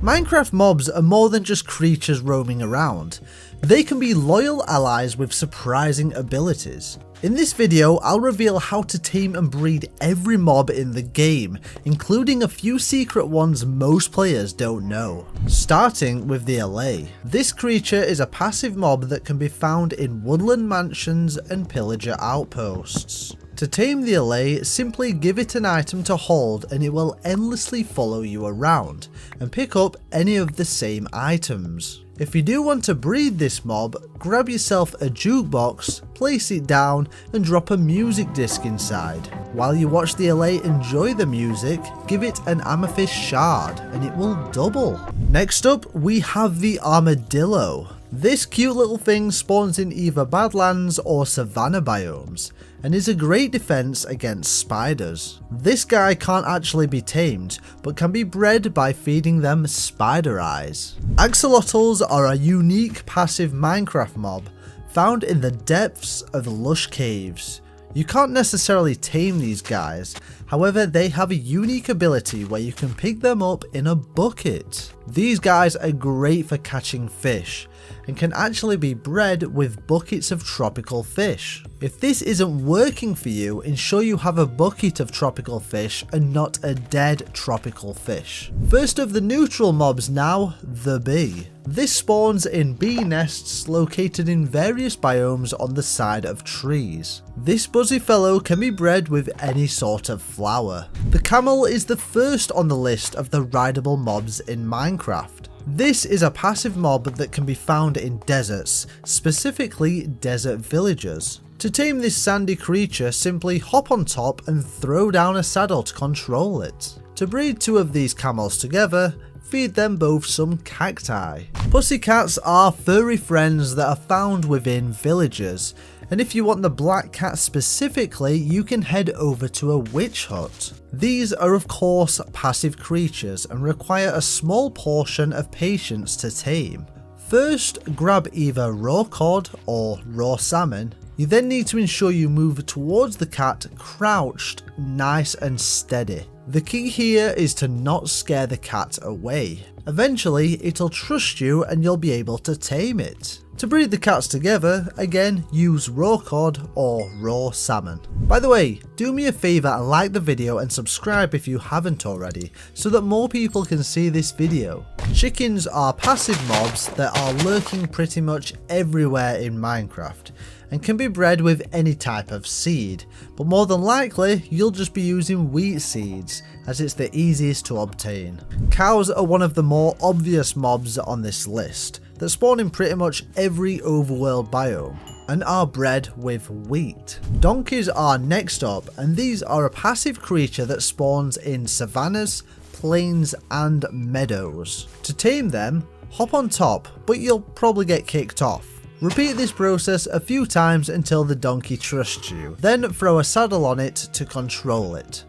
Minecraft mobs are more than just creatures roaming around. They can be loyal allies with surprising abilities. In this video, I'll reveal how to tame and breed every mob in the game, including a few secret ones most players don't know. Starting with the Allay. This creature is a passive mob that can be found in woodland mansions and pillager outposts. To tame the Allay, simply give it an item to hold and it will endlessly follow you around and pick up any of the same items. If you do want to breed this mob, grab yourself a jukebox, place it down and drop a music disc inside. While you watch the Allay enjoy the music, give it an amethyst shard and it will double. Next up, we have the Armadillo. This cute little thing spawns in either Badlands or Savannah biomes and is a great defense against spiders. This guy can't actually be tamed, but can be bred by feeding them spider eyes. Axalotls are a unique passive Minecraft mob found in the depths of lush caves. You can't necessarily tame these guys, however they have a unique ability where you can pick them up in a bucket. These guys are great for catching fish and can actually be bred with buckets of tropical fish. If this isn't working for you, ensure you have a bucket of tropical fish and not a dead tropical fish. First of the neutral mobs now, the bee. This spawns in bee nests located in various biomes on the side of trees. This buzzy fellow can be bred with any sort of flower. The camel is the first on the list of the rideable mobs in Minecraft. This is a passive mob that can be found in deserts, specifically desert villages. To tame this sandy creature, simply hop on top and throw down a saddle to control it. To breed two of these camels together, feed them both some cacti. Pussycats are furry friends that are found within villages, and if you want the black cat specifically, you can head over to a witch hut. These are of course passive creatures and require a small portion of patience to tame. First, grab either raw cod or raw salmon. You then need to ensure you move towards the cat crouched, nice and steady. The key here is to not scare the cat away. Eventually it'll trust you and you'll be able to tame it. To breed the cats together, again use raw cod or raw salmon. By the way, do me a favour and like the video and subscribe if you haven't already, so that more people can see this video. Chickens are passive mobs that are lurking pretty much everywhere in Minecraft and can be bred with any type of seed, but more than likely you'll just be using wheat seeds as it's the easiest to obtain. Cows are one of the more obvious mobs on this list that spawn in pretty much every overworld biome and are bred with wheat. Donkeys are next up, and these are a passive creature that spawns in savannas, plains and meadows. To tame them, hop on top, but you'll probably get kicked off. Repeat this process a few times until the donkey trusts you, then throw a saddle on it to control it.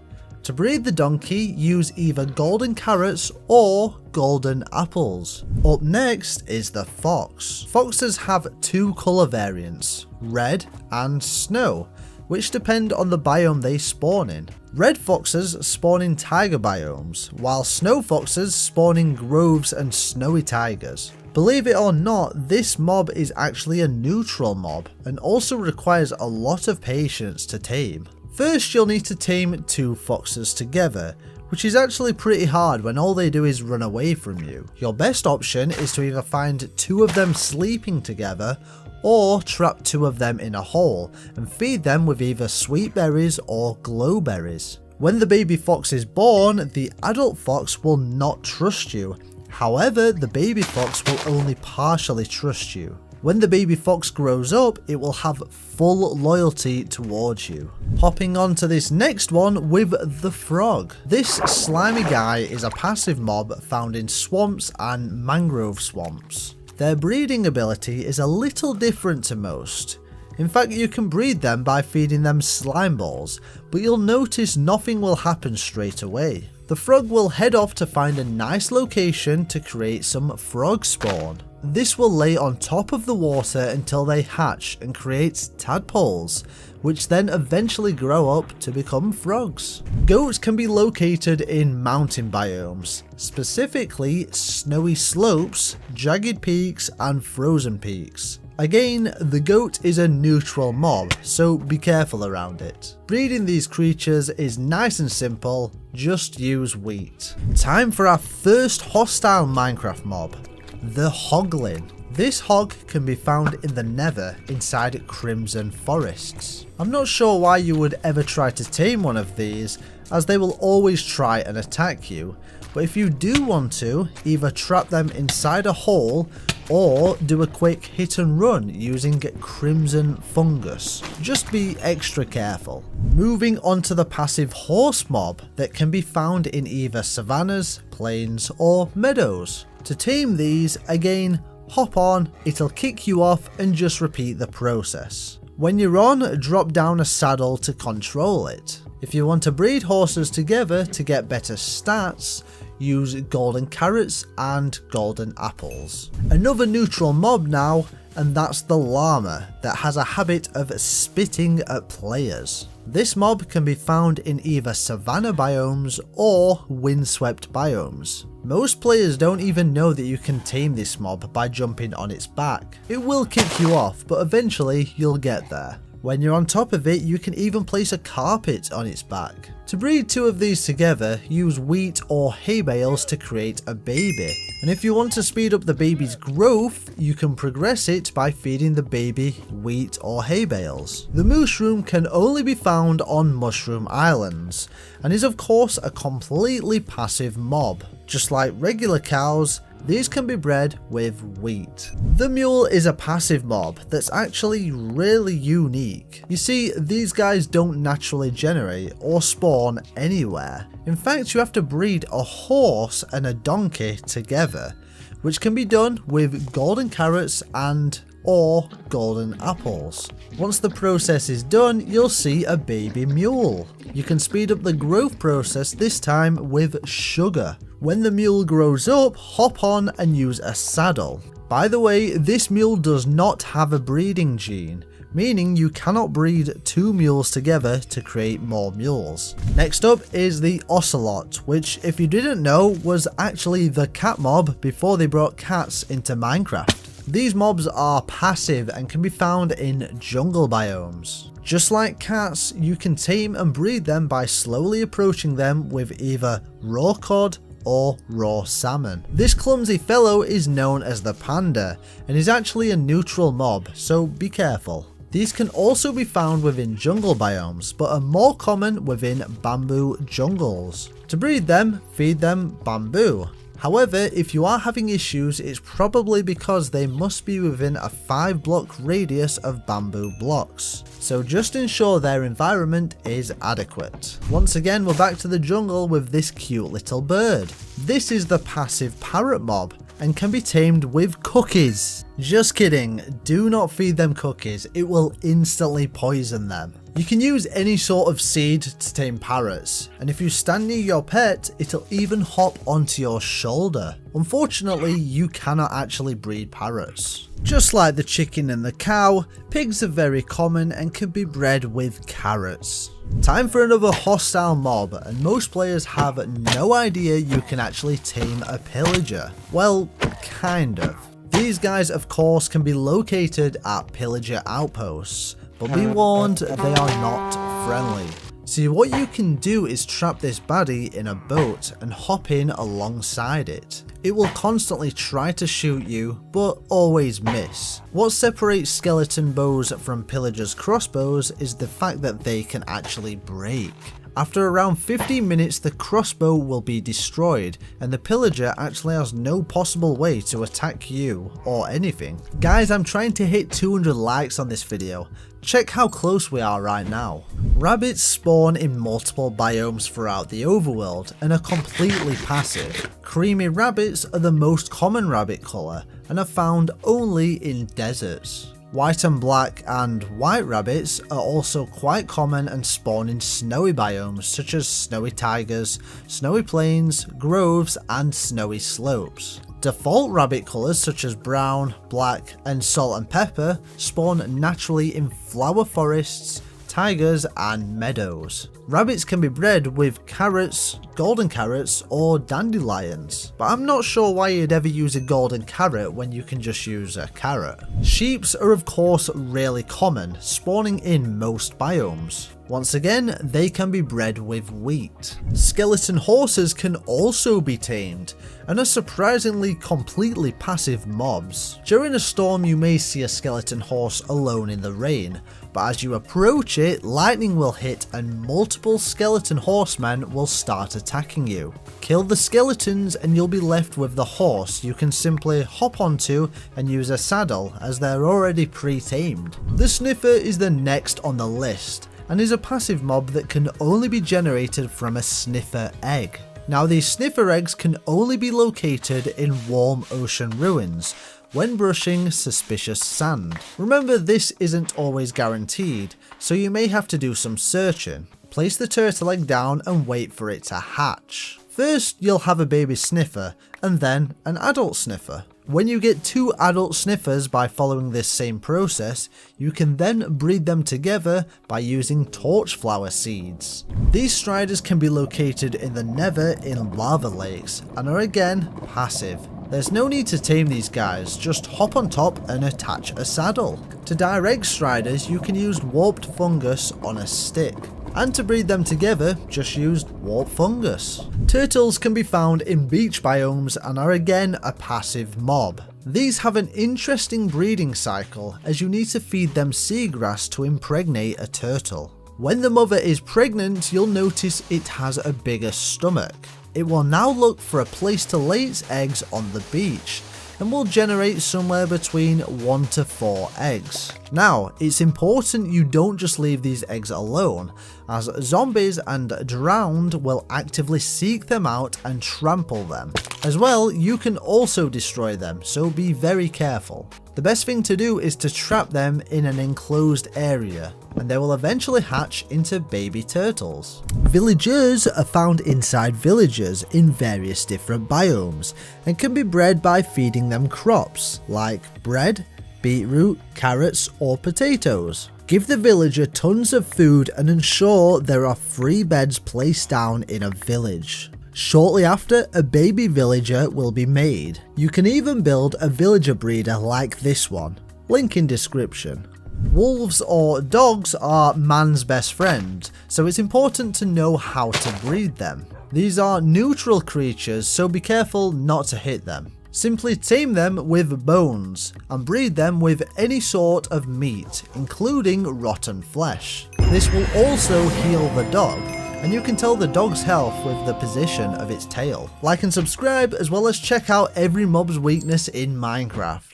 To breed the donkey, use either golden carrots or golden apples. Up next is the fox. Foxes have two colour variants, red and snow, which depend on the biome they spawn in. Red foxes spawn in taiga biomes, while snow foxes spawn in groves and snowy tigers. Believe it or not, this mob is actually a neutral mob and also requires a lot of patience to tame. First, you'll need to tame two foxes together, which is actually pretty hard when all they do is run away from you. Your best option is to either find two of them sleeping together or trap two of them in a hole and feed them with either sweet berries or glow berries. When the baby fox is born, the adult fox will not trust you. However, the baby fox will only partially trust you. When the baby fox grows up, it will have full loyalty towards you. Hopping on to this next one with the frog. This slimy guy is a passive mob found in swamps and mangrove swamps. Their breeding ability is a little different to most. In fact, you can breed them by feeding them slime balls, but you'll notice nothing will happen straight away. The frog will head off to find a nice location to create some frog spawn. This will lay on top of the water until they hatch and create tadpoles, which then eventually grow up to become frogs. Goats can be located in mountain biomes, specifically snowy slopes, jagged peaks and frozen peaks. Again, the goat is a neutral mob, so be careful around it. Breeding these creatures is nice and simple, just use wheat. Time for our first hostile Minecraft mob, the Hoglin. This hog can be found in the Nether inside Crimson Forests. I'm not sure why you would ever try to tame one of these, as they will always try and attack you, but if you do want to, either trap them inside a hole or do a quick hit and run using Crimson Fungus. Just be extra careful. Moving on to the passive horse mob that can be found in either savannas, plains or meadows. To tame these, again, hop on, it'll kick you off and just repeat the process. When you're on, drop down a saddle to control it. If you want to breed horses together to get better stats, use golden carrots and golden apples. Another neutral mob now, and that's the Llama that has a habit of spitting at players. This mob can be found in either savanna biomes or windswept biomes. Most players don't even know that you can tame this mob by jumping on its back. It will kick you off, but eventually you'll get there. When you're on top of it, you can even place a carpet on its back. To breed two of these together, use wheat or hay bales to create a baby. And if you want to speed up the baby's growth, you can progress it by feeding the baby wheat or hay bales. The Mooshroom can only be found on Mushroom Islands, and is of course a completely passive mob. Just like regular cows, these can be bred with wheat. The Muel is a passive mob that's actually really unique. You see, these guys don't naturally generate or spawn anywhere. In fact, you have to breed a horse and a donkey together, which can be done with golden carrots and or golden apples. Once the process is done, you'll see a baby mule. You can speed up the growth process this time with sugar. When the mule grows up, hop on and use a saddle. By the way, this mule does not have a breeding gene, meaning you cannot breed two mules together to create more mules. Next up is the Ocelot, which if you didn't know was actually the cat mob before they brought cats into Minecraft. These mobs are passive and can be found in jungle biomes. Just like cats, you can tame and breed them by slowly approaching them with either raw cod or raw salmon. This clumsy fellow is known as the Panda and is actually a neutral mob, so be careful. These can also be found within jungle biomes, but are more common within bamboo jungles. To breed them, feed them bamboo. However, if you are having issues, it's probably because they must be within a 5-block radius of bamboo blocks. So just ensure their environment is adequate. Once again, we're back to the jungle with this cute little bird. This is the passive parrot mob and can be tamed with cookies. Just kidding, do not feed them cookies, it will instantly poison them. You can use any sort of seed to tame parrots, and if you stand near your pet, it'll even hop onto your shoulder. Unfortunately, you cannot actually breed parrots. Just like the chicken and the cow, pigs are very common and can be bred with carrots. Time for another hostile mob, and most players have no idea you can actually tame a pillager. Well, kind of. These guys of course can be located at pillager outposts, but be warned, they are not friendly. See, what you can do is trap this baddie in a boat and hop in alongside it. It will constantly try to shoot you, but always miss. What separates skeleton bows from pillagers' crossbows is the fact that they can actually break. After around 15 minutes, the crossbow will be destroyed, and the pillager actually has no possible way to attack you or anything. Guys, I'm trying to hit 200 likes on this video. Check how close we are right now. Rabbits spawn in multiple biomes throughout the overworld and are completely passive. Creamy rabbits are the most common rabbit colour and are found only in deserts. White and black and white rabbits are also quite common and spawn in snowy biomes such as snowy taigers, snowy plains, groves and snowy slopes. Default rabbit colours such as brown, black and salt and pepper spawn naturally in flower forests, taigers and meadows. Rabbits can be bred with carrots, golden carrots or dandelions, but I'm not sure why you'd ever use a golden carrot when you can just use a carrot. Sheeps are of course really common, spawning in most biomes. Once again, they can be bred with wheat. Skeleton horses can also be tamed, and are surprisingly completely passive mobs. During a storm you may see a skeleton horse alone in the rain, but as you approach it, lightning will hit and multiple skeleton horsemen will start attacking you. Kill the skeletons and you'll be left with the horse you can simply hop onto and use a saddle as they're already pre-tamed. The Sniffer is the next on the list, and is a passive mob that can only be generated from a sniffer egg. Now these sniffer eggs can only be located in warm ocean ruins when brushing suspicious sand. Remember, this isn't always guaranteed, so you may have to do some searching. Place the turtle egg down and wait for it to hatch. First you'll have a baby sniffer and then an adult sniffer. When you get 2 adult sniffers by following this same process, you can then breed them together by using torchflower seeds. These striders can be located in the nether in lava lakes and are again passive. There's no need to tame these guys, just hop on top and attach a saddle. To direct striders you can use warped fungus on a stick. And to breed them together, just use warp fungus. Turtles can be found in beach biomes and are again a passive mob. These have an interesting breeding cycle as you need to feed them seagrass to impregnate a turtle. When the mother is pregnant, you'll notice it has a bigger stomach. It will now look for a place to lay its eggs on the beach, and will generate somewhere between 1 to 4 eggs. Now, it's important you don't just leave these eggs alone, as zombies and drowned will actively seek them out and trample them. As well, you can also destroy them, so be very careful. The best thing to do is to trap them in an enclosed area, and they will eventually hatch into baby turtles. Villagers are found inside villages in various different biomes, and can be bred by feeding them crops like bread, beetroot, carrots or potatoes. Give the villager tons of food and ensure there are 3 beds placed down in a village. Shortly after, a baby villager will be made. You can even build a villager breeder like this one. Link in description. Wolves or dogs are man's best friend, so it's important to know how to breed them. These are neutral creatures, so be careful not to hit them. Simply tame them with bones and breed them with any sort of meat, including rotten flesh. This will also heal the dog, and you can tell the dog's health with the position of its tail. Like and subscribe, as well as check out every mob's weakness in Minecraft.